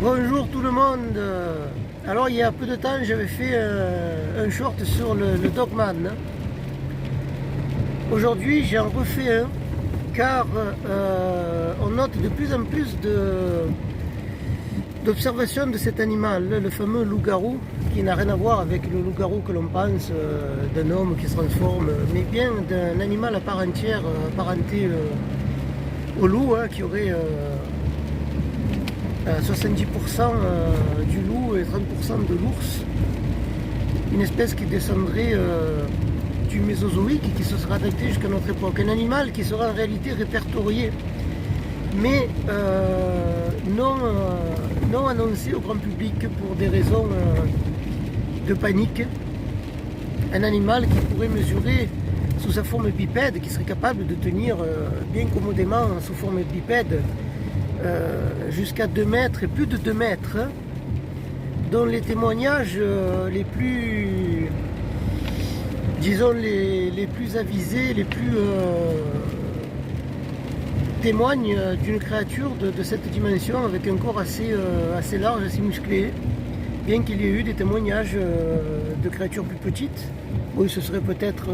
Bonjour tout le monde. Alors il y a peu de temps j'avais fait un short sur le Dogman. Aujourd'hui j'en refais un car on note de plus en plus d'observations de cet animal, le fameux loup-garou, qui n'a rien à voir avec le loup-garou que l'on pense d'un homme qui se transforme, mais bien d'un animal à part entière, apparenté au loup, qui aurait 70% du loup et 30% de l'ours, une espèce qui descendrait du Mésozoïque et qui se sera adaptée jusqu'à notre époque. Un animal qui sera en réalité répertorié, mais non annoncé au grand public pour des raisons de panique. Un animal qui pourrait mesurer sous sa forme bipède, qui serait capable de tenir bien commodément sous forme bipède jusqu'à 2 mètres et plus de 2 mètres, dont les témoignages les plus, disons, les plus avisés, les plus témoignent d'une créature de cette dimension avec un corps assez large, assez musclé, bien qu'il y ait eu des témoignages de créatures plus petites, où ce serait peut-être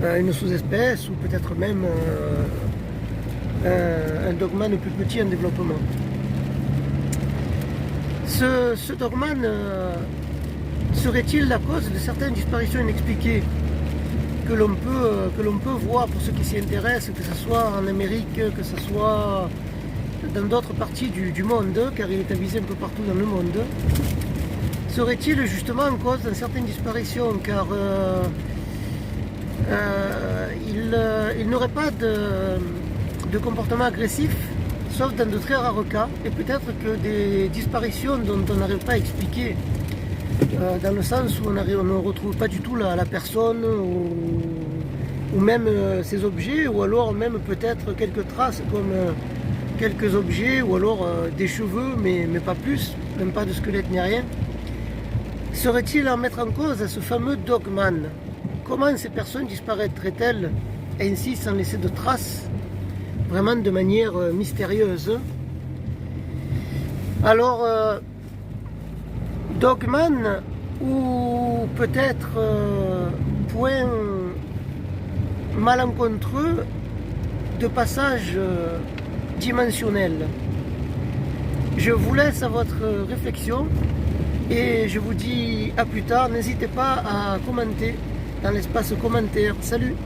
une sous-espèce ou peut-être même un dogman plus petit en développement. Ce dogman serait-il la cause de certaines disparitions inexpliquées que l'on peut voir pour ceux qui s'y intéressent, que ce soit en Amérique, que ce soit dans d'autres parties du monde, car il est avisé un peu partout dans le monde? Serait-il justement en cause de certaines disparitions, car il n'aurait pas de comportement agressif, sauf dans de très rares cas, et peut-être que des disparitions dont on n'arrive pas à expliquer, dans le sens où on ne retrouve pas du tout la personne, ou même ses objets, ou alors même peut-être quelques traces comme quelques objets, ou alors des cheveux, mais pas plus, même pas de squelette ni rien. Serait-il à mettre en cause ce fameux dogman? Comment ces personnes disparaîtraient-elles ainsi sans laisser de traces, vraiment de manière mystérieuse? Alors, dogman, ou peut-être point malencontreux de passage dimensionnel. Je vous laisse à votre réflexion et je vous dis à plus tard. N'hésitez pas à commenter dans l'espace commentaire. Salut!